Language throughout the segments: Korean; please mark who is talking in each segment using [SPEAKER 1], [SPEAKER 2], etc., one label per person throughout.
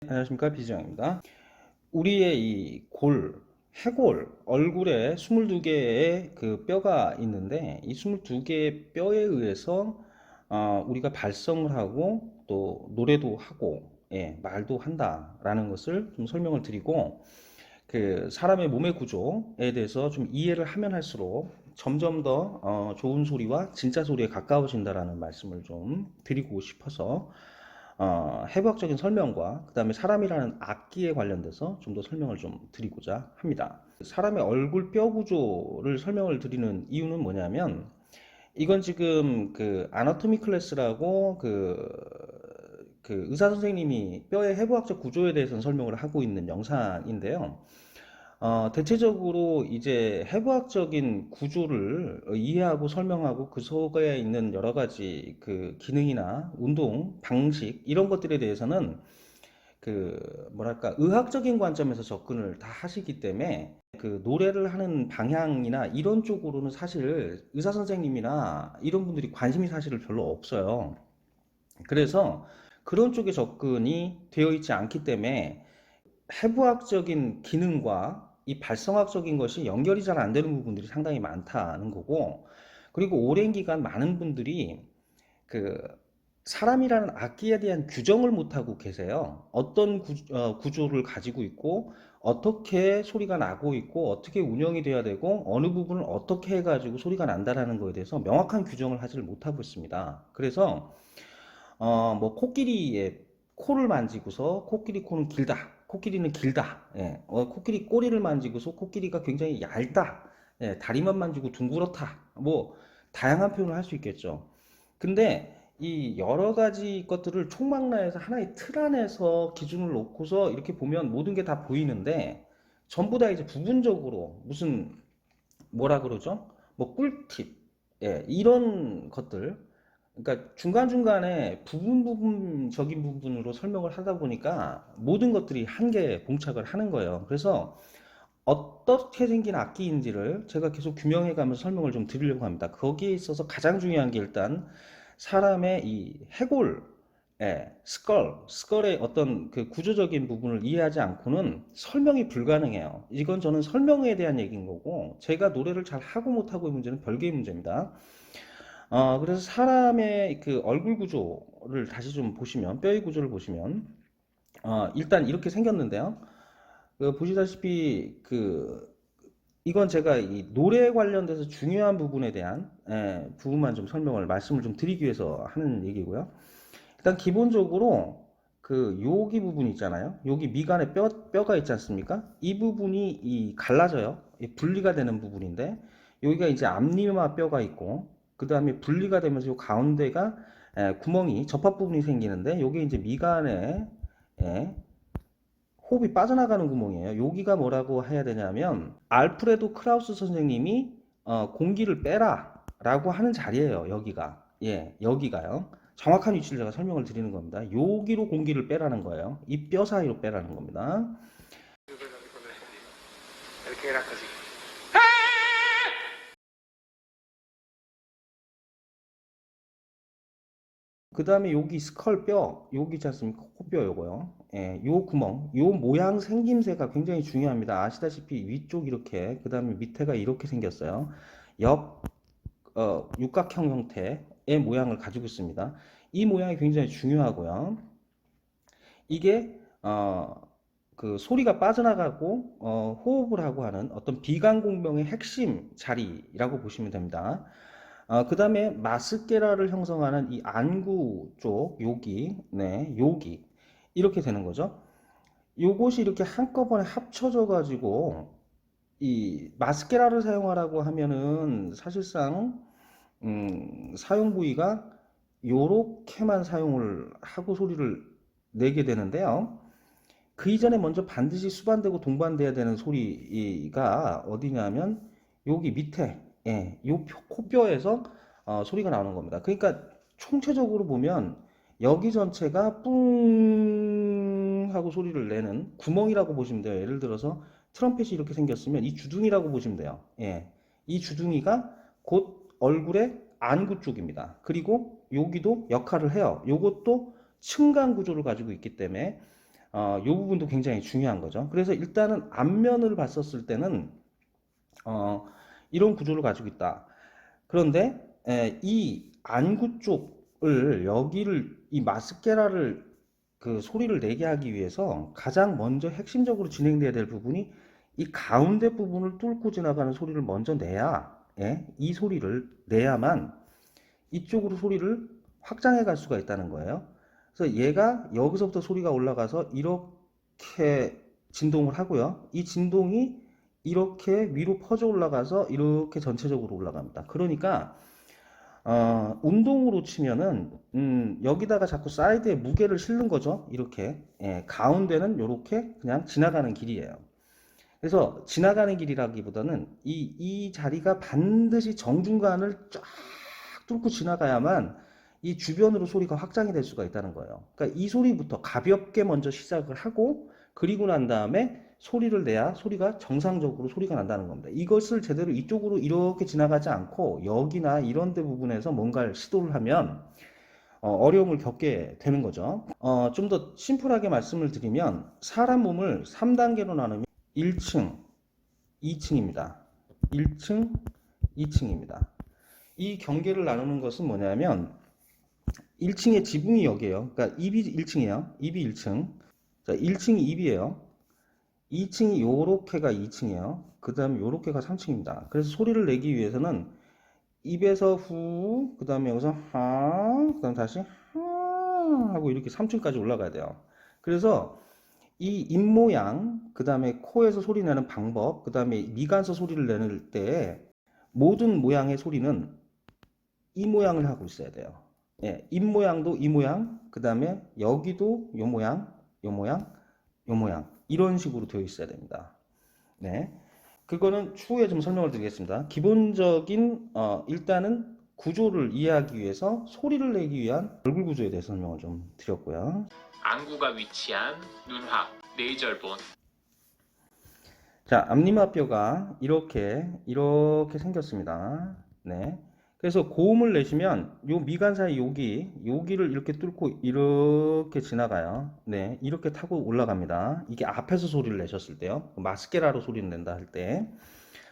[SPEAKER 1] 안녕하십니까, 비지영입니다. 우리의 이 해골, 얼굴에 22개의 그 뼈가 있는데, 이 22개의 뼈에 의해서 우리가 발성을 하고 또 노래도 하고, 말도 한다라는 것을 좀 설명을 드리고, 그 사람의 몸의 구조에 대해서 좀 이해를 하면 할수록 점점 더 좋은 소리와 진짜 소리에 가까워진다라는 말씀을 좀 드리고 싶어서 해부학적인 설명과 그 다음에 사람이라는 악기에 관련돼서 좀 더 설명을 좀 드리고자 합니다. 사람의 얼굴 뼈 구조를 설명을 드리는 이유는 뭐냐면, 이건 지금 그 아나토미 클래스라고 그 의사 선생님이 뼈의 해부학적 구조에 대해서 설명을 하고 있는 영상인데요. 대체적으로 이제 해부학적인 구조를 이해하고 설명하고 그 속에 있는 여러 가지 그 기능이나 운동 방식 이런 것들에 대해서는 그 뭐랄까 의학적인 관점에서 접근을 다 하시기 때문에 그 노래를 하는 방향이나 이런 쪽으로는 사실 의사 선생님이나 이런 분들이 관심이 사실은 별로 없어요. 그래서 그런 쪽에 접근이 되어 있지 않기 때문에 해부학적인 기능과 이 발성학적인 것이 연결이 잘 안 되는 부분들이 상당히 많다는 거고, 그리고 오랜 기간 많은 분들이 그 사람이라는 악기에 대한 규정을 못하고 계세요. 어떤 구조를 가지고 있고, 어떻게 소리가 나고 있고, 어떻게 운영이 돼야 되고, 어느 부분을 어떻게 해가지고 소리가 난다라는 거에 대해서 명확한 규정을 하지를 못하고 있습니다. 그래서 뭐 코끼리의 코를 만지고서 코끼리 코는 길다. 코끼리는 길다. 코끼리 꼬리를 만지고서 코끼리가 굉장히 얇다. 다리만 만지고 둥그렇다. 뭐 다양한 표현을 할 수 있겠죠. 근데 이 여러 가지 것들을 총망라해서 하나의 틀 안에서 기준을 놓고서 이렇게 보면 모든 게 다 보이는데, 전부 다 이제 부분적으로 무슨 뭐라 그러죠? 뭐 꿀팁, 이런 것들. 그러니까 중간중간에 부분적인 부분으로 설명을 하다 보니까 모든 것들이 한계에 봉착을 하는 거예요. 그래서 어떻게 생긴 악기인지를 제가 계속 규명해 가면서 설명을 좀 드리려고 합니다. 거기에 있어서 가장 중요한 게 일단 사람의 이 해골, 스컬의 어떤 그 구조적인 부분을 이해하지 않고는 설명이 불가능해요. 이건 저는 설명에 대한 얘기인 거고, 제가 노래를 잘 하고 못하고의 문제는 별개의 문제입니다. 그래서 사람의 그 얼굴 구조를 다시 좀 보시면, 뼈의 구조를 보시면, 일단 이렇게 생겼는데요. 보시다시피 이건 제가 이 노래에 관련돼서 중요한 부분에 대한 부분만 좀 말씀을 좀 드리기 위해서 하는 얘기고요. 일단 기본적으로 그 여기 부분 있잖아요. 여기 미간에 뼈가 있지 않습니까? 이 부분이 갈라져요. 분리가 되는 부분인데, 여기가 이제 앞니마 뼈가 있고, 그 다음에 분리가 되면서 요 가운데가 구멍이 접합 부분이 생기는데, 요게 이제 미간에 예, 호흡이 빠져나가는 구멍이에요. 여기가 뭐라고 해야 되냐면 알프레도 크라우스 선생님이 공기를 빼라 라고 하는 자리예요. 여기가. 여기가요. 정확한 위치를 제가 설명을 드리는 겁니다. 여기로 공기를 빼라는 거예요. 이 뼈 사이로 빼라는 겁니다. 그 다음에 여기 스컬 뼈, 여기 있지 않습니까? 코뼈 요거요. 요 구멍, 요 모양 생김새가 굉장히 중요합니다. 아시다시피 위쪽 이렇게, 그 다음에 밑에가 이렇게 생겼어요. 육각형 형태의 모양을 가지고 있습니다. 이 모양이 굉장히 중요하고요. 이게 그 소리가 빠져나가고 호흡을 하고 하는 어떤 비강공명의 핵심 자리라고 보시면 됩니다. 그 다음에 마스케라를 형성하는 이 안구 쪽 여기 이렇게 되는 거죠. 요것이 이렇게 한꺼번에 합쳐져 가지고 이 마스케라를 사용하라고 하면은 사실상 사용 부위가 요렇게만 사용을 하고 소리를 내게 되는데요. 그 이전에 먼저 반드시 수반되고 동반돼야 되는 소리가 어디냐면 여기 밑에, 요 코뼈에서 소리가 나오는 겁니다. 그러니까 총체적으로 보면 여기 전체가 뿡 하고 소리를 내는 구멍이라고 보시면 돼요. 예를 들어서 트럼펫이 이렇게 생겼으면 이 주둥이라고 보시면 돼요. 이 주둥이가 곧 얼굴의 안구 쪽입니다. 그리고 여기도 역할을 해요. 요것도 층간 구조를 가지고 있기 때문에 이 부분도 굉장히 중요한 거죠. 그래서 일단은 앞면을 봤었을 때는 어, 이런 구조를 가지고 있다. 그런데 이 안구 쪽을 여기를 이 마스케라를 그 소리를 내게 하기 위해서 가장 먼저 핵심적으로 진행돼야 될 부분이 이 가운데 부분을 뚫고 지나가는 소리를 먼저 내야 이 소리를 내야만 이쪽으로 소리를 확장해 갈 수가 있다는 거예요. 그래서 얘가 여기서부터 소리가 올라가서 이렇게 진동을 하고요. 이 진동이 이렇게 위로 퍼져 올라가서 이렇게 전체적으로 올라갑니다. 그러니까 운동으로 치면은 여기다가 자꾸 사이드에 무게를 실는 거죠. 이렇게 가운데는 이렇게 그냥 지나가는 길이에요. 그래서 지나가는 길이라기보다는 이 자리가 반드시 정중간을 쫙 뚫고 지나가야만 이 주변으로 소리가 확장이 될 수가 있다는 거예요. 그러니까 이 소리부터 가볍게 먼저 시작을 하고 그리고 난 다음에 소리를 내야 소리가 정상적으로 소리가 난다는 겁니다. 이것을 제대로 이쪽으로 이렇게 지나가지 않고 여기나 이런 데 부분에서 뭔가를 시도를 하면 어려움을 겪게 되는 거죠. 좀 더 심플하게 말씀을 드리면 사람 몸을 3단계로 나누면 1층, 2층입니다. 1층, 2층입니다. 이 경계를 나누는 것은 뭐냐면 1층의 지붕이 여기에요. 그러니까 입이 1층이에요. 입이 1층. 자, 1층이 입이에요. 2층이 요렇게가 2층이에요. 그 다음에 요렇게가 3층입니다. 그래서 소리를 내기 위해서는 입에서 후, 그 다음에 여기서 하, 그 다음 다시 하 하고 이렇게 3층까지 올라가야 돼요. 그래서 이 입 모양, 그 다음에 코에서 소리 내는 방법, 그 다음에 미간서 소리를 내는 때 모든 모양의 소리는 이 모양을 하고 있어야 돼요. 입 모양도 이 모양, 그 다음에 여기도 요 모양, 요 모양, 요 모양 이런 식으로 되어 있어야 됩니다. 네, 그거는 추후에 좀 설명을 드리겠습니다. 기본적인 일단은 구조를 이해하기 위해서 소리를 내기 위한 얼굴 구조에 대해서 설명을 좀 드렸고요.
[SPEAKER 2] 안구가 위치한 눈화, 뇌절본.
[SPEAKER 1] 자, 앞니마뼈가 이렇게 생겼습니다. 네. 그래서 고음을 내시면 요 미간 사이 여기를 이렇게 뚫고 이렇게 지나가요. 네. 이렇게 타고 올라갑니다. 이게 앞에서 소리를 내셨을 때요. 마스케라로 소리를 낸다 할 때.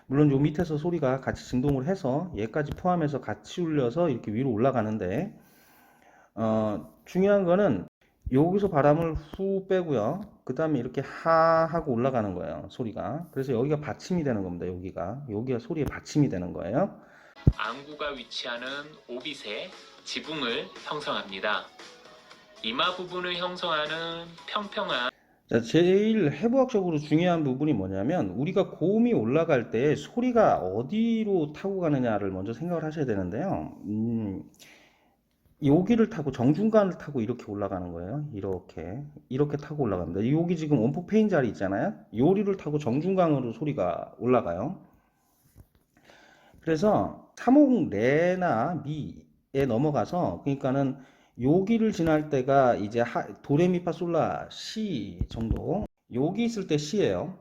[SPEAKER 1] 물론 요 밑에서 소리가 같이 진동을 해서 얘까지 포함해서 같이 울려서 이렇게 위로 올라가는데 중요한 거는 여기서 바람을 후 빼고요. 그 다음에 이렇게 하 하고 올라가는 거예요. 소리가. 그래서 여기가 받침이 되는 겁니다. 여기가 소리의 받침이 되는 거예요.
[SPEAKER 2] 안구가 위치하는 오빗의 지붕을 형성합니다. 이마 부분을 형성하는 평평한
[SPEAKER 1] 자, 제일 해부학적으로 중요한 부분이 뭐냐면 우리가 고음이 올라갈 때 소리가 어디로 타고 가느냐를 먼저 생각을 하셔야 되는데요. 여기를 타고 정중간을 타고 이렇게 올라가는 거예요. 이렇게 타고 올라갑니다. 여기 지금 원폭 페인 자리 있잖아요. 요리를 타고 정중간으로 소리가 올라가요. 그래서 사목 레나 미에 넘어가서 그러니까는 여기를 지날 때가 이제 도레미파솔라 시 정도 여기 있을 때 시예요.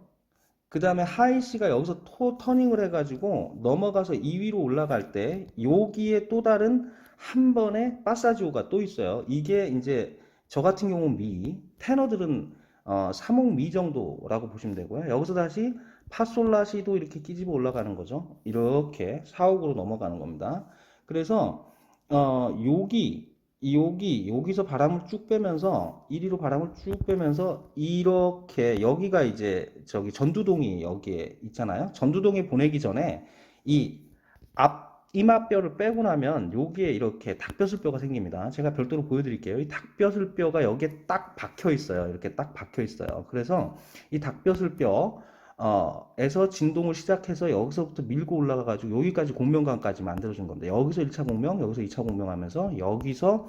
[SPEAKER 1] 그 다음에 하이 시가 여기서 터닝을 해가지고 넘어가서 2위로 올라갈 때 여기에 또 다른 한 번의 파사지오가 또 있어요. 이게 이제 저 같은 경우는 미, 테너들은 3옥 미 정도라고 보시면 되고요. 여기서 다시 파솔라시도 이렇게 끼집어 올라가는 거죠. 이렇게 4옥으로 넘어가는 겁니다. 그래서 여기서 바람을 쭉 빼면서 이리로 바람을 쭉 빼면서 이렇게 여기가 이제 저기 전두동이 여기에 있잖아요. 전두동에 보내기 전에 이 이마뼈를 빼고 나면 여기에 이렇게 닭벼슬뼈가 생깁니다. 제가 별도로 보여드릴게요. 이 닭벼슬뼈가 여기에 딱 박혀 있어요. 이렇게 딱 박혀 있어요. 그래서 이 닭벼슬뼈 에서 진동을 시작해서 여기서부터 밀고 올라가 가지고 여기까지 공명관까지 만들어준 겁니다. 여기서 1차 공명, 여기서 2차 공명 하면서 여기서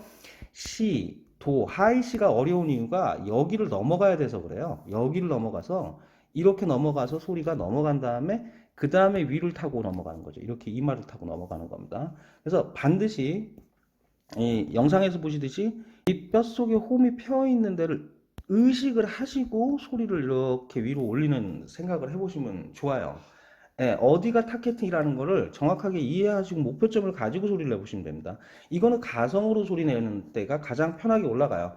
[SPEAKER 1] C, 도, 하이 C가 어려운 이유가 여기를 넘어가야 돼서 그래요. 여기를 넘어가서 이렇게 넘어가서 소리가 넘어간 다음에 그 다음에 위를 타고 넘어가는 거죠. 이렇게 이마를 타고 넘어가는 겁니다. 그래서 반드시 이 영상에서 보시듯이 이 뼛속에 홈이 펴 있는 데를 의식을 하시고 소리를 이렇게 위로 올리는 생각을 해보시면 좋아요. 어디가 타겟팅이라는 거를 정확하게 이해하시고 목표점을 가지고 소리를 내보시면 됩니다. 이거는 가성으로 소리 내는 때가 가장 편하게 올라가요.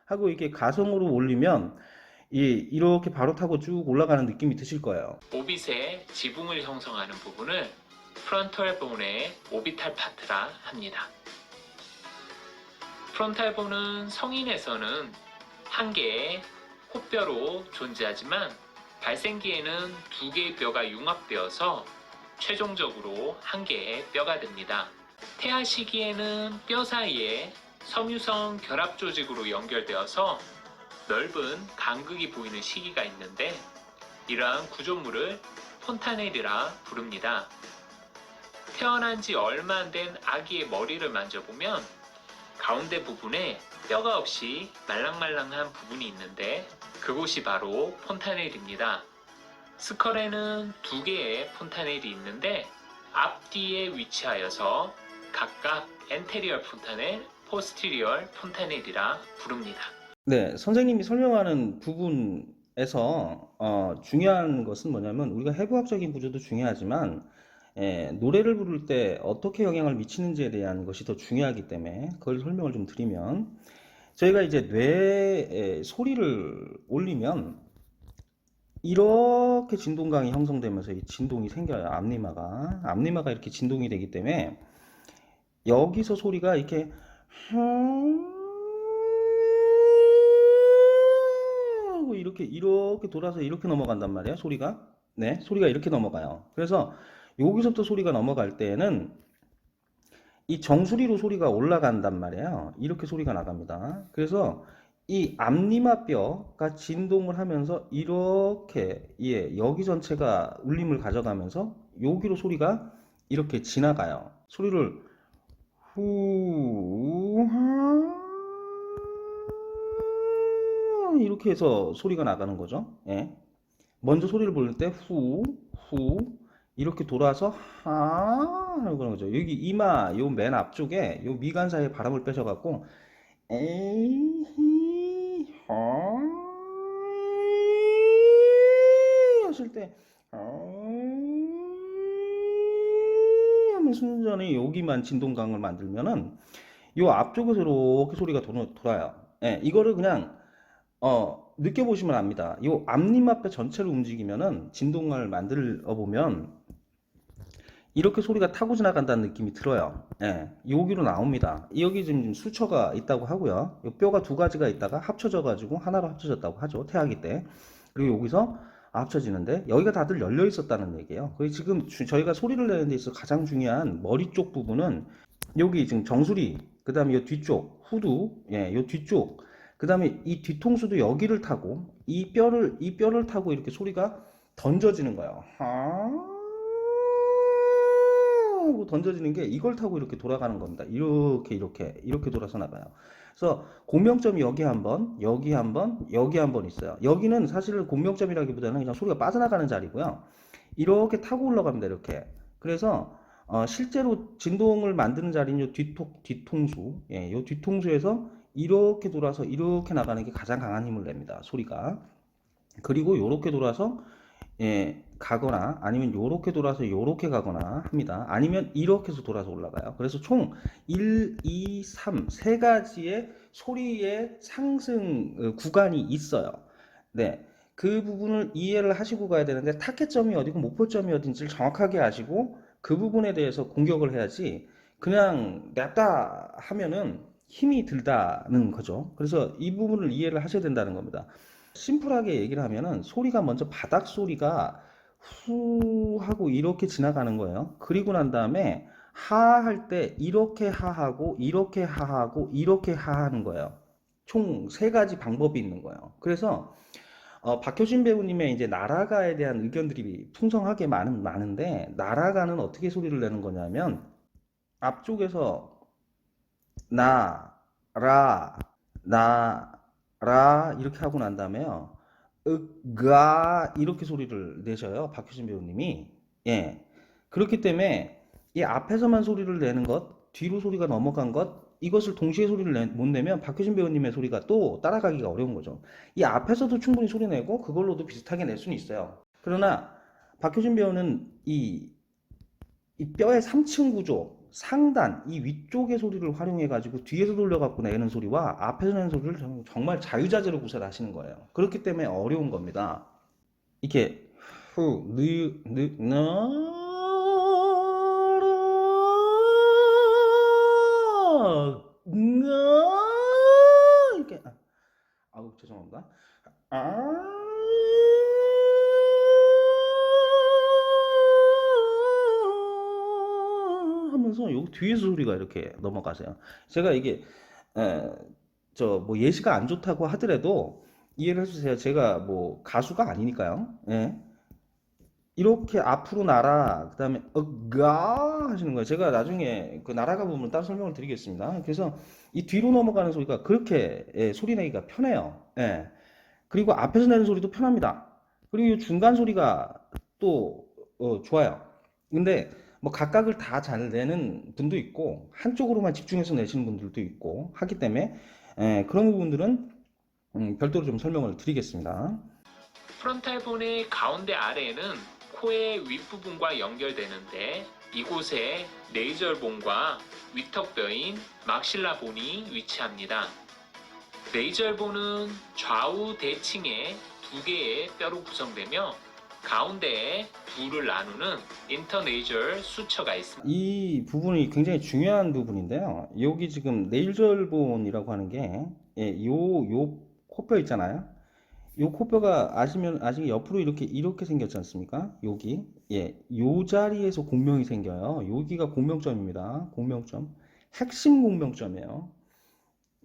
[SPEAKER 1] 하고 이렇게 가성으로 올리면 이렇게 바로 타고 쭉 올라가는 느낌이 드실 거예요.
[SPEAKER 2] 오빗의 지붕을 형성하는 부분을 프론탈 본의 오비탈 파트라 합니다. 프론탈 본은 성인에서는 한 개의 코뼈로 존재하지만 발생기에는 두 개의 뼈가 융합되어서 최종적으로 한 개의 뼈가 됩니다. 태아 시기에는 뼈 사이에 섬유성 결합 조직으로 연결되어서 넓은 간극이 보이는 시기가 있는데 이러한 구조물을 폰타넬이라 부릅니다. 태어난 지 얼마 안 된 아기의 머리를 만져보면 가운데 부분에 뼈가 없이 말랑말랑한 부분이 있는데 그곳이 바로 폰타넬입니다. 스컬에는 두 개의 폰타넬이 있는데 앞뒤에 위치하여서 각각 엔테리얼 폰타넬, 포스티리얼 폰타넬이라 부릅니다.
[SPEAKER 1] 네, 선생님이 설명하는 부분에서 중요한 것은 뭐냐면 우리가 해부학적인 구조도 중요하지만 노래를 부를 때 어떻게 영향을 미치는지에 대한 것이 더 중요하기 때문에 그걸 설명을 좀 드리면 저희가 이제 뇌에 소리를 올리면 이렇게 진동강이 형성되면서 이 진동이 생겨요. 앞니마가 이렇게 진동이 되기 때문에 여기서 소리가 이렇게 하고 이렇게 돌아서 이렇게 넘어간단 말이에요. 소리가. 네, 소리가 이렇게 넘어가요. 그래서 여기서부터 소리가 넘어갈 때에는 이 정수리로 소리가 올라간단 말이에요. 이렇게 소리가 나갑니다. 그래서 이 앞니마뼈가 진동을 하면서 이렇게 여기 전체가 울림을 가져가면서 여기로 소리가 이렇게 지나가요. 소리를 이렇게 해서 소리가 나가는 거죠. 예. 먼저 소리를 부를 때 후 이렇게 돌아서 하고 그러는 거죠. 여기 이마 요 맨 앞쪽에 요 미간 사이에 바람을 빼셔갖고 에이 하실 때 하면 순전히 여기만 진동강을 만들면은 요 앞쪽에서 이렇게 소리가 돌아요. 예, 이거를 그냥 느껴보시면 압니다. 요 앞니마뼈 전체를 움직이면은 진동을 만들어 보면 이렇게 소리가 타고 지나간다는 느낌이 들어요. 예, 여기로 나옵니다. 여기 지금 수처가 있다고 하고요. 요 뼈가 두 가지가 있다가 합쳐져 가지고 하나로 합쳐졌다고 하죠. 태아기 때. 그리고 여기서 합쳐지는데 여기가 다들 열려 있었다는 얘기예요. 그리고 지금 저희가 소리를 내는 데 있어 가장 중요한 머리 쪽 부분은 여기 지금 정수리, 그 다음에 이 뒤쪽 후두, 요 뒤쪽, 그 다음에 이 뒤통수도 여기를 타고 이 뼈를 타고 이렇게 소리가 던져지는 거예요. 하고 던져지는 게 이걸 타고 이렇게 돌아가는 겁니다. 이렇게 돌아서 나가요. 그래서 공명점이 여기 한 번, 여기 한 번, 여기 한 번 있어요. 여기는 사실 공명점이라기보다는 그냥 소리가 빠져나가는 자리고요. 이렇게 타고 올라갑니다. 이렇게. 그래서 실제로 진동을 만드는 자리는 요 뒤통수, 요 뒤통수에서 이렇게 돌아서 이렇게 나가는 게 가장 강한 힘을 냅니다. 소리가. 그리고 요렇게 돌아서 가거나 아니면 요렇게 돌아서 요렇게 가거나 합니다. 아니면 이렇게 해서 돌아서 올라가요. 그래서 총 1, 2, 3, 세 가지의 소리의 상승 구간이 있어요. 네. 그 부분을 이해를 하시고 가야 되는데 타겟점이 어디고 목표점이 어딘지를 정확하게 아시고 그 부분에 대해서 공격을 해야지 그냥 냅다 하면은 힘이 들다는 거죠. 그래서 이 부분을 이해를 하셔야 된다는 겁니다. 심플하게 얘기를 하면은 소리가 먼저 바닥 소리가 후 하고 이렇게 지나가는 거예요. 그리고 난 다음에 하 할 때 이렇게 하하고 이렇게 하하고 이렇게 하하는 거예요. 총 세 가지 방법이 있는 거예요. 그래서 박효신 배우님의 이제 나라가에 대한 의견들이 풍성하게 많은데 나라가는 어떻게 소리를 내는 거냐면 앞쪽에서 나, 라 이렇게 하고 난 다음에요. 가 이렇게 소리를 내셔요. 박효신 배우님이. 예. 그렇기 때문에 이 앞에서만 소리를 내는 것, 뒤로 소리가 넘어간 것, 이것을 동시에 소리를 못 내면 박효신 배우님의 소리가 또 따라가기가 어려운 거죠. 이 앞에서도 충분히 소리 내고 그걸로도 비슷하게 낼 수는 있어요. 그러나 박효진 배우는 이 뼈의 3층 구조, 상단, 이 위쪽의 소리를 활용해가지고 뒤에서 돌려갖고 내는 소리와 앞에서 내는 소리를 정말 자유자재로 구사하시는 거예요. 그렇기 때문에 어려운 겁니다. 이렇게 이렇게 아우 죄송합니다. 하면서 요 뒤에서 소리가 이렇게 넘어가세요. 제가 이게 저 뭐 예시가 안 좋다고 하더라도 이해를 해주세요. 제가 뭐 가수가 아니니까요. 예. 이렇게 앞으로 날아 그다음에 가 하시는 거예요. 제가 나중에 그 날아가 부분을 따로 설명을 드리겠습니다. 그래서 이 뒤로 넘어가는 소리가 그렇게 소리 내기가 편해요. 예. 그리고 앞에서 내는 소리도 편합니다. 그리고 이 중간 소리가 또 좋아요. 근데 뭐 각각을 다 잘 내는 분도 있고 한쪽으로만 집중해서 내시는 분들도 있고 하기 때문에 그런 부분들은 별도로 좀 설명을 드리겠습니다.
[SPEAKER 2] 프론탈 본의 가운데 아래에는 코의 윗부분과 연결되는데 이곳에 네이저본과 위턱뼈인 막실라 본이 위치합니다. 네이저본은 좌우 대칭의 두 개의 뼈로 구성되며 가운데에 둘을 나누는 인터네이절 수처가 있습니다.
[SPEAKER 1] 이 부분이 굉장히 중요한 부분인데요. 여기 지금 네일절본이라고 하는 게 요 코뼈 있잖아요. 요 코뼈가 아시면 옆으로 이렇게 생겼지 않습니까? 여기 요 자리에서 공명이 생겨요. 여기가 공명점입니다. 공명점, 핵심 공명점이에요.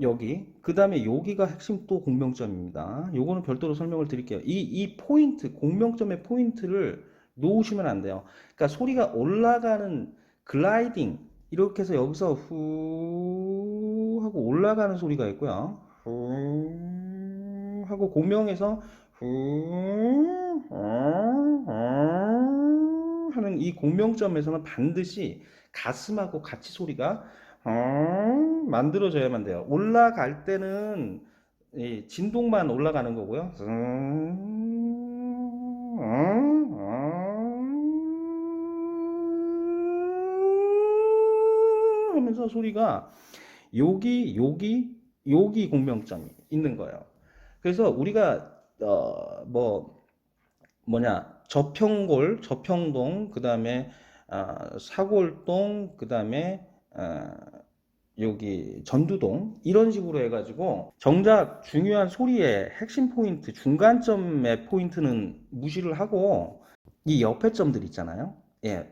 [SPEAKER 1] 여기 그 다음에 여기가 핵심 또 공명점입니다. 요거는 별도로 설명을 드릴게요. 이 포인트 공명점의 포인트를 놓으시면 안 돼요. 그러니까 소리가 올라가는 글라이딩 이렇게 해서 여기서 후 하고 올라가는 소리가 있고요. 후 하고 공명에서 후 하는 이 공명점에서는 반드시 가슴하고 같이 소리가 만들어져야만 돼요. 올라갈 때는 이 진동만 올라가는 거고요. 하면서 소리가 여기 공명점이 있는 거예요. 그래서 우리가 저평골, 저평동, 그 다음에 사골동, 그 다음에 여기 전두동 이런 식으로 해가지고 정작 중요한 소리의 핵심 포인트, 중간점의 포인트는 무시를 하고 이 옆에 점들 있잖아요.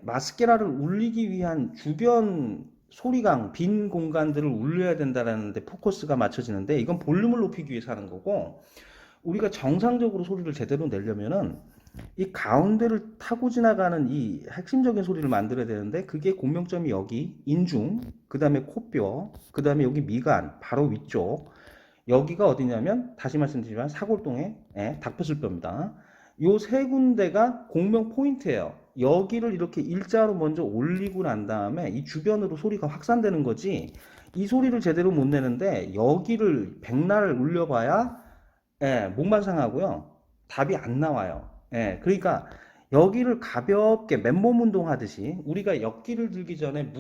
[SPEAKER 1] 마스케라를 울리기 위한 주변 소리강, 빈 공간들을 울려야 된다는 데 포커스가 맞춰지는데 이건 볼륨을 높이기 위해서 하는 거고 우리가 정상적으로 소리를 제대로 내려면은 이 가운데를 타고 지나가는 이 핵심적인 소리를 만들어야 되는데 그게 공명점이 여기 인중, 그 다음에 코뼈, 그 다음에 여기 미간, 바로 위쪽 여기가 어디냐면 다시 말씀드리지만 사골동의 닭뼈슬뼈입니다. 요 세 군데가 공명 포인트예요. 여기를 이렇게 일자로 먼저 올리고 난 다음에 이 주변으로 소리가 확산되는 거지 이 소리를 제대로 못 내는데 여기를 백날 울려봐야 목만 상하고요. 답이 안 나와요. 그러니까 여기를 가볍게 맨몸 운동하듯이 우리가 역기를 들기 전에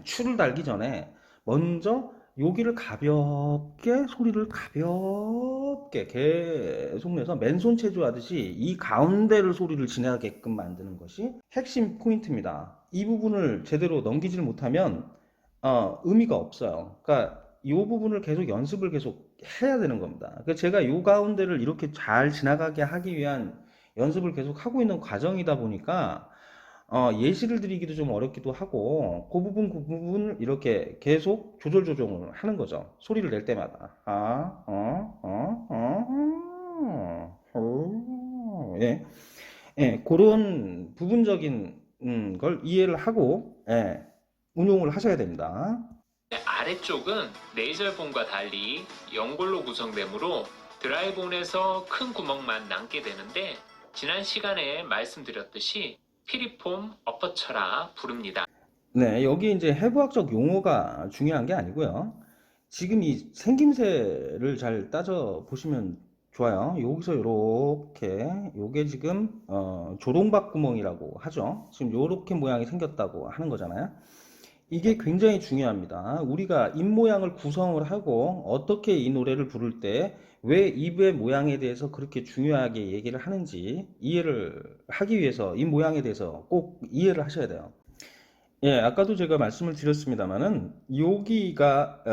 [SPEAKER 1] 추를 달기 전에 먼저 여기를 가볍게 소리를 가볍게 계속 내서 맨손 체조하듯이 이 가운데를 소리를 지나게끔 만드는 것이 핵심 포인트입니다. 이 부분을 제대로 넘기지를 못하면 의미가 없어요. 그러니까 이 부분을 연습을 계속 해야 되는 겁니다. 그러니까 제가 이 가운데를 이렇게 잘 지나가게 하기 위한 연습을 계속 하고 있는 과정이다 보니까 예시를 드리기도 좀 어렵기도 하고 그 부분을 이렇게 계속 조정을 하는 거죠. 소리를 낼 때마다 그런 부분적인 걸 이해를 하고 운용을 하셔야 됩니다.
[SPEAKER 2] 아래쪽은 네이저본과 달리 연골로 구성되므로 드라이본에서 큰 구멍만 남게 되는데 지난 시간에 말씀드렸듯이 피리폼 어퍼처라 부릅니다.
[SPEAKER 1] 네, 여기 이제 해부학적 용어가 중요한 게 아니고요. 지금 이 생김새를 잘 따져 보시면 좋아요. 여기서 요렇게 요게 지금 조롱박 구멍이라고 하죠. 지금 요렇게 모양이 생겼다고 하는 거잖아요. 이게 굉장히 중요합니다. 우리가 입 모양을 구성을 하고 어떻게 이 노래를 부를 때 왜 입의 모양에 대해서 그렇게 중요하게 얘기를 하는지 이해를 하기 위해서 입 모양에 대해서 꼭 이해를 하셔야 돼요. 예, 아까도 제가 말씀을 드렸습니다만은 여기가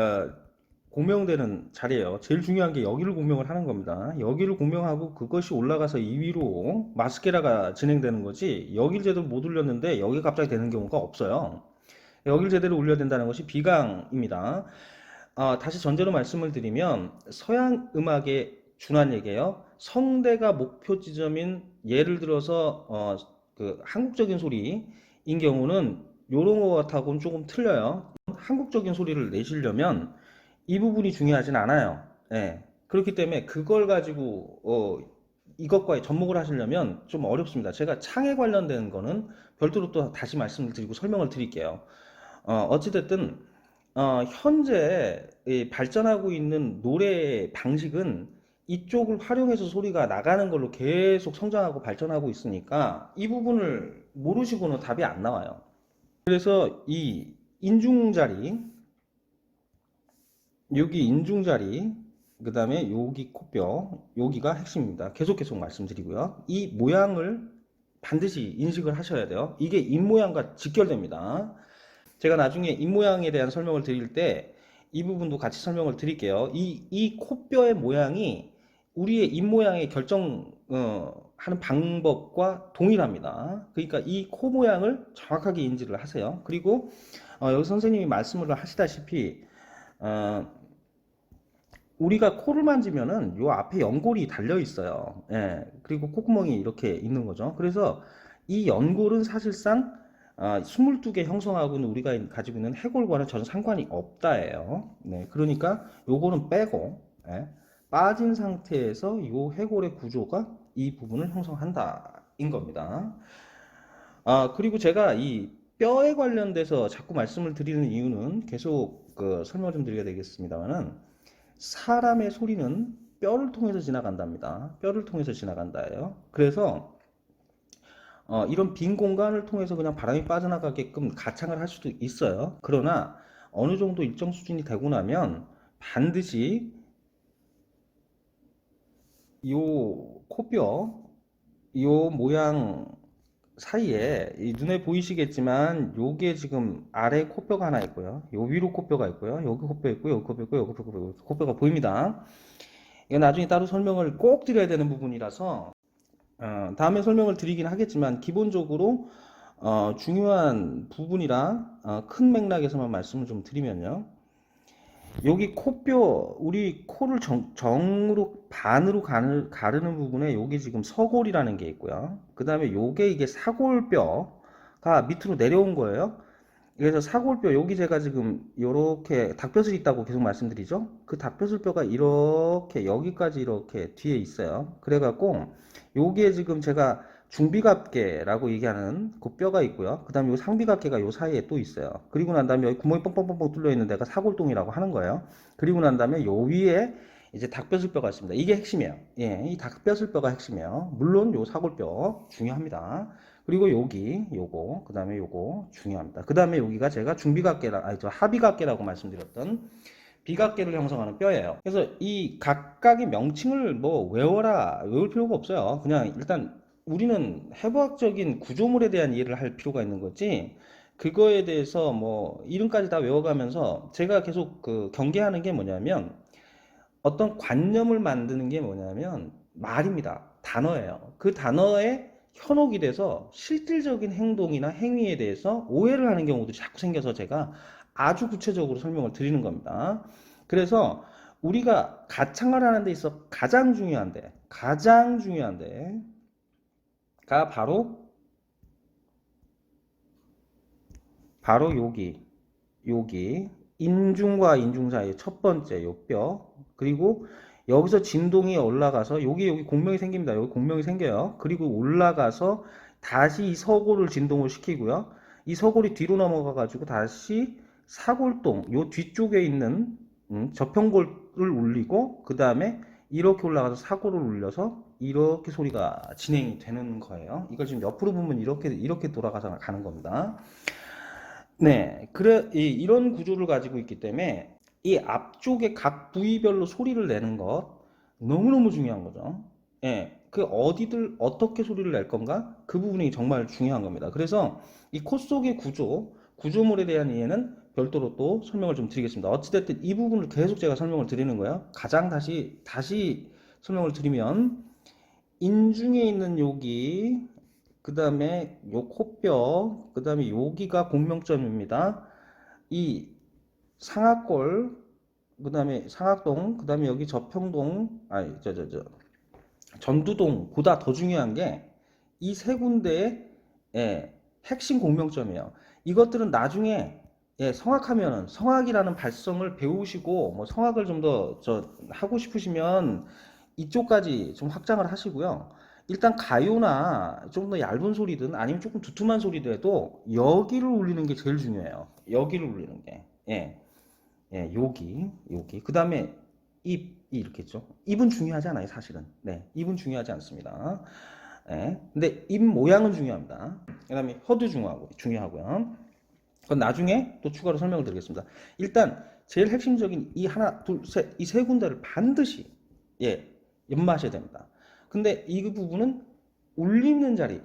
[SPEAKER 1] 공명되는 자리예요. 제일 중요한 게 여기를 공명을 하는 겁니다. 여기를 공명하고 그것이 올라가서 2위로 마스케라가 진행되는 거지, 여기를 제대로 못 올렸는데 여기 갑자기 되는 경우가 없어요. 여기를 제대로 올려야 된다는 것이 비강입니다. 다시 전제로 말씀을 드리면 서양 음악에 준한 얘기예요. 성대가 목표 지점인, 예를 들어서 그 한국적인 소리인 경우는 요런 것하고는 조금 틀려요. 한국적인 소리를 내시려면 이 부분이 중요하진 않아요. 예. 그렇기 때문에 그걸 가지고 이것과의 접목을 하시려면 좀 어렵습니다. 제가 창에 관련된 거는 별도로 또 다시 말씀을 드리고 설명을 드릴게요. 어찌됐든 현재 이 발전하고 있는 노래 방식은 이쪽을 활용해서 소리가 나가는 걸로 계속 성장하고 발전하고 있으니까 이 부분을 모르시고는 답이 안 나와요. 그래서 이 인중자리, 여기 인중자리, 그 다음에 여기 코뼈, 여기가 핵심입니다. 계속 말씀드리고요. 이 모양을 반드시 인식을 하셔야 돼요. 이게 입 모양과 직결됩니다. 제가 나중에 입 모양에 대한 설명을 드릴 때 이 부분도 같이 설명을 드릴게요. 이 코뼈의 모양이 우리의 입 모양의 하는 방법과 동일합니다. 그러니까 이 코 모양을 정확하게 인지를 하세요. 그리고 여기 선생님이 말씀을 하시다시피 우리가 코를 만지면은 요 앞에 연골이 달려 있어요. 예, 그리고 콧구멍이 이렇게 있는 거죠. 그래서 이 연골은 사실상 22개 형성하고는 우리가 가지고 있는 해골과는 전혀 상관이 없다예요. 네, 그러니까 요거는 빼고, 예, 빠진 상태에서 요 해골의 구조가 이 부분을 형성한다 인 겁니다. 그리고 제가 이 뼈에 관련돼서 자꾸 말씀을 드리는 이유는 계속 설명을 좀 드려야 되겠습니다만은, 사람의 소리는 뼈를 통해서 지나간답니다. 뼈를 통해서 지나간다예요. 그래서 이런 빈 공간을 통해서 그냥 바람이 빠져나가게끔 가창을 할 수도 있어요. 그러나 어느 정도 일정 수준이 되고 나면 반드시 요 코뼈, 요 모양 사이에 눈에 보이시겠지만 요게 지금 아래 코뼈가 하나 있고요. 요 위로 코뼈가 있고요. 여기 코뼈 있고, 여기 코뼈 있고, 여기 코뼈 있고, 코뼈가 보입니다. 이거 나중에 따로 설명을 꼭 드려야 되는 부분이라서 다음에 설명을 드리긴 하겠지만, 기본적으로 중요한 부분이라 큰 맥락에서만 말씀을 좀 드리면요. 여기 코뼈, 우리 코를 정으로 반으로 가르는 부분에 여기 지금 서골이라는 게 있고요. 그 다음에 요게 이게 사골뼈가 밑으로 내려온 거예요. 그래서 사골뼈, 여기 제가 지금 요렇게 닭뼈슬이 있다고 계속 말씀드리죠. 그 닭뼈슬뼈가 이렇게 여기까지 이렇게 뒤에 있어요. 그래갖고 여기에 지금 제가 중비갑계라고 얘기하는 그 뼈가 있고요. 그 다음에 요 상비갑계가 요 사이에 또 있어요. 그리고 난 다음에 여기 구멍이 뻥뻥뻥뻥 뚫려 있는 데가 사골동이라고 하는 거예요. 그리고 난 다음에 요 위에 이제 닭뼈슬뼈가 있습니다. 이게 핵심이에요. 예, 이 닭뼈슬뼈가 핵심이에요. 물론 요 사골뼈 중요합니다. 그리고 여기 요거, 그 다음에 요거 중요합니다. 그 다음에 여기가 제가 저 하비각계라고 말씀드렸던 비각계를 형성하는 뼈예요. 그래서 이 각각의 명칭을 뭐 외울 필요가 없어요. 그냥 일단 우리는 해부학적인 구조물에 대한 이해를 할 필요가 있는 거지, 그거에 대해서 뭐 이름까지 다 외워가면서 제가 계속 경계하는 게 뭐냐면, 어떤 관념을 만드는 게 뭐냐면 말입니다. 단어예요. 그 단어에 현혹이 돼서 실질적인 행동이나 행위에 대해서 오해를 하는 경우도 자꾸 생겨서 제가 아주 구체적으로 설명을 드리는 겁니다. 그래서 우리가 가창을 하는 데 있어 가장 중요한데 가 바로 여기 인중과 인중 사이 첫 번째 요 뼈, 그리고 여기서 진동이 올라가서 여기 공명이 생깁니다. 여기 공명이 생겨요. 그리고 올라가서 다시 이 서골을 진동을 시키고요. 이 서골이 뒤로 넘어가 가지고 다시 사골동 요 뒤쪽에 있는 저평골을 울리고, 그 다음에 이렇게 올라가서 사고를 울려서 이렇게 소리가 진행이 되는 거예요. 이걸 지금 옆으로 보면 이렇게 돌아가서 가는 겁니다. 네, 이런 구조를 가지고 있기 때문에 이 앞쪽에 각 부위별로 소리를 내는 것 너무너무 중요한 거죠. 예, 그 어디들 어떻게 소리를 낼 건가? 그 부분이 정말 중요한 겁니다. 그래서 이 코 속의 구조물에 대한 이해는 별도로 또 설명을 좀 드리겠습니다. 어찌됐든 이 부분을 계속 제가 설명을 드리는 거예요. 가장 다시 설명을 드리면 인중에 있는 여기, 그 다음에 요 코뼈, 그 다음에 여기가 공명점입니다. 이 상악골, 그 다음에 상악동, 그 다음에 여기 저평동, 아니, 전두동보다 더 중요한 게 이 세 군데의 핵심 공명점이에요. 이것들은 나중에 성악하면은 성악이라는 발성을 배우시고 뭐 성악을 좀 더 하고 싶으시면 이쪽까지 좀 확장을 하시고요. 일단 가요나 좀 더 얇은 소리든 아니면 조금 두툼한 소리더라도 여기를 울리는 게 제일 중요해요. 여기를 울리는 게. 예. 예, 여기. 그 다음에 입이 이렇게 있죠. 입은 중요하지 않아요, 사실은. 네, 입은 중요하지 않습니다. 예, 근데 입 모양은 중요합니다. 그 다음에 혀도 중요하고요. 그건 나중에 또 추가로 설명을 드리겠습니다. 일단 제일 핵심적인 이 하나, 둘, 셋, 이 세 군데를 반드시 연마하셔야 됩니다. 근데 이 부분은 울리는 자리,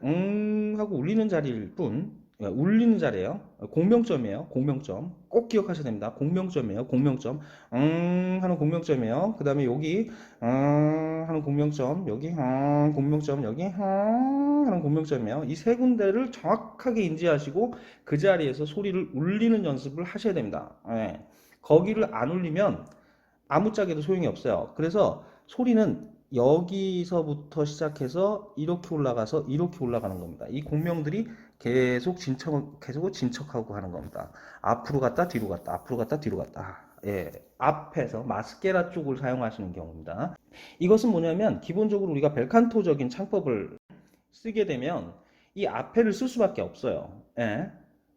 [SPEAKER 1] 하고 울리는 자리일 뿐, 울리는 자리예요. 공명점이에요. 공명점. 꼭 기억하셔야 됩니다. 공명점이에요. 공명점. 하는 공명점이에요. 그 다음에 여기, 하는 공명점, 여기, 공명점, 여기, 하는 공명점이에요. 이 세 군데를 정확하게 인지하시고 그 자리에서 소리를 울리는 연습을 하셔야 됩니다. 예. 거기를 안 울리면 아무짝에도 소용이 없어요. 그래서 소리는 여기서부터 시작해서 이렇게 올라가서 이렇게 올라가는 겁니다. 이 공명들이 계속 진척하고 하는 겁니다. 앞으로 갔다 뒤로 갔다 앞으로 갔다 뒤로 갔다. 예, 앞에서 마스케라 쪽을 사용하시는 경우입니다. 이것은 뭐냐면 기본적으로 우리가 벨칸토적인 창법을 쓰게 되면 이 앞에를 쓸 수밖에 없어요. 예.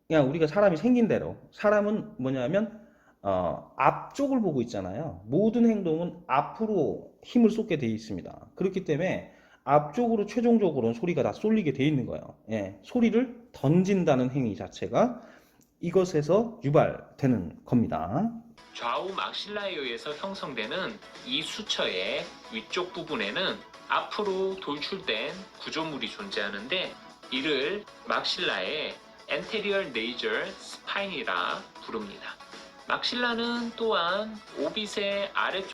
[SPEAKER 1] 그냥 우리가 사람이 생긴 대로 사람은 뭐냐면 앞쪽을 보고 있잖아요. 모든 행동은 앞으로 힘을 쏟게 되어 있습니다. 그렇기 때문에 앞쪽으로 최종적으로는 소리가 다 쏠리게 되어 있는 거예요. 예, 소리를 던진다는 행위 자체가 이것에서 유발되는 겁니다.
[SPEAKER 2] 좌우 막실라에 의해서 형성되는 이 수처의 위쪽 부분에는 앞으로 돌출된 구조물이 존재하는데 이를 막실라의 anterior nasal spine이라 부릅니다. 막실라는 또한 오빗의 아래쪽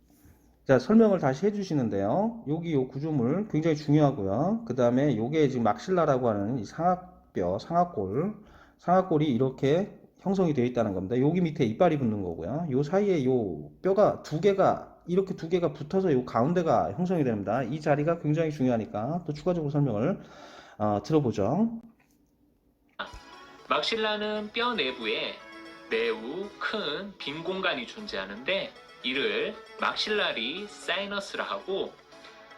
[SPEAKER 1] 자, 설명을 다시 해주시는데요. 여기 요 구조물 굉장히 중요하고요. 그 다음에 요게 지금 막실라라고 하는 이 상악골이 이렇게 형성이 되어 있다는 겁니다. 여기 밑에 이빨이 붙는 거고요. 요 사이에 요 뼈가 이렇게 두 개가 붙어서 요 가운데가 형성이 됩니다. 이 자리가 굉장히 중요하니까 또 추가적으로 설명을 들어보죠.
[SPEAKER 2] 막실라는 뼈 내부에 매우 큰 빈 공간이 존재하는데 이를 막실라리 사이너스라 하고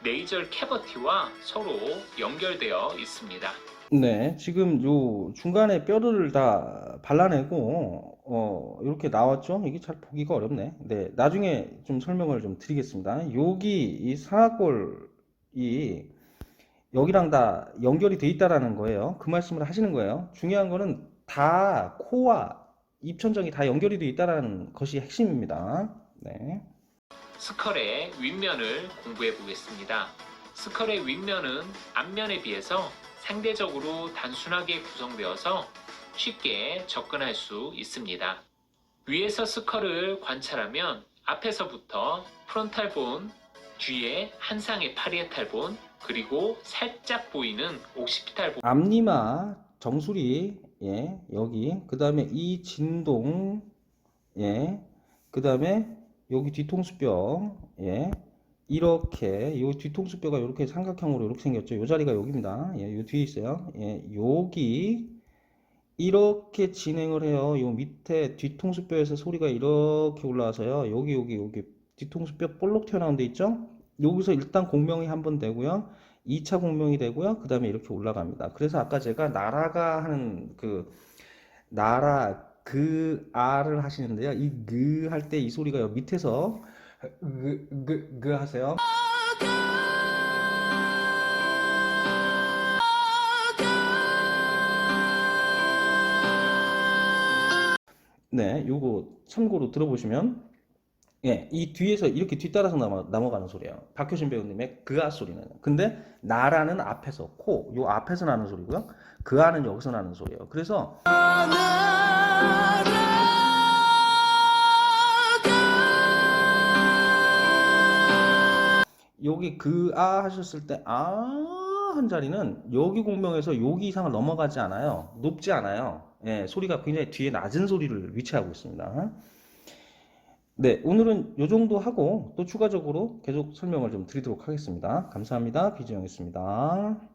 [SPEAKER 2] 네이절 캐버티와 서로 연결되어 있습니다.
[SPEAKER 1] 네, 지금 요 중간에 뼈를 다 발라내고 이렇게 나왔죠? 이게 잘 보기가 어렵네. 네, 나중에 좀 설명을 좀 드리겠습니다. 여기 이 상악골이 여기랑 다 연결이 돼 있다라는 거예요. 그 말씀을 하시는 거예요. 중요한 거는 다 코와 입천장이 다 연결이 돼 있다라는 것이 핵심입니다. 네.
[SPEAKER 2] 스컬의 윗면을 공부해 보겠습니다. 스컬의 윗면은 앞면에 비해서 상대적으로 단순하게 구성되어서 쉽게 접근할 수 있습니다. 위에서 스컬을 관찰하면 앞에서부터 프론탈본, 뒤에 한 쌍의 파리에탈본, 그리고 살짝 보이는 옥시피탈본
[SPEAKER 1] 앞니마 정수리 여기 그 다음에 이 진동 그 다음에 여기 뒤통수뼈 이렇게 요 뒤통수뼈가 이렇게 삼각형으로 이렇게 생겼죠. 요 자리가 여기입니다. 요 뒤에 있어요. 여기 이렇게 진행을 해요. 요 밑에 뒤통수뼈에서 소리가 이렇게 올라와서요. 여기 뒤통수뼈 볼록 튀어나온 데 있죠? 여기서 일단 공명이 한번 되고요. 2차 공명이 되고요. 그 다음에 이렇게 올라갑니다. 그래서 아까 제가 나라가 하는 나라 그 아를 하시는데요. 이 그 할 때 이 소리가 밑에서 그 하세요. 네, 요거 참고로 들어보시면, 예, 이 뒤에서 이렇게 뒤따라서 넘어가는 소리예요. 박효신 배우님의 그아 소리는. 근데 나라는 앞에서 요 앞에서 나는 소리고요. 그아는 여기서 나는 소리예요. 그래서 여기 그아 하셨을 때 아 한 자리는 여기 공명에서 여기 이상을 넘어가지 않아요. 높지 않아요. 예, 소리가 굉장히 뒤에 낮은 소리를 위치하고 있습니다. 네, 오늘은 요 정도 하고 또 추가적으로 계속 설명을 좀 드리도록 하겠습니다. 감사합니다. 비지영이었습니다.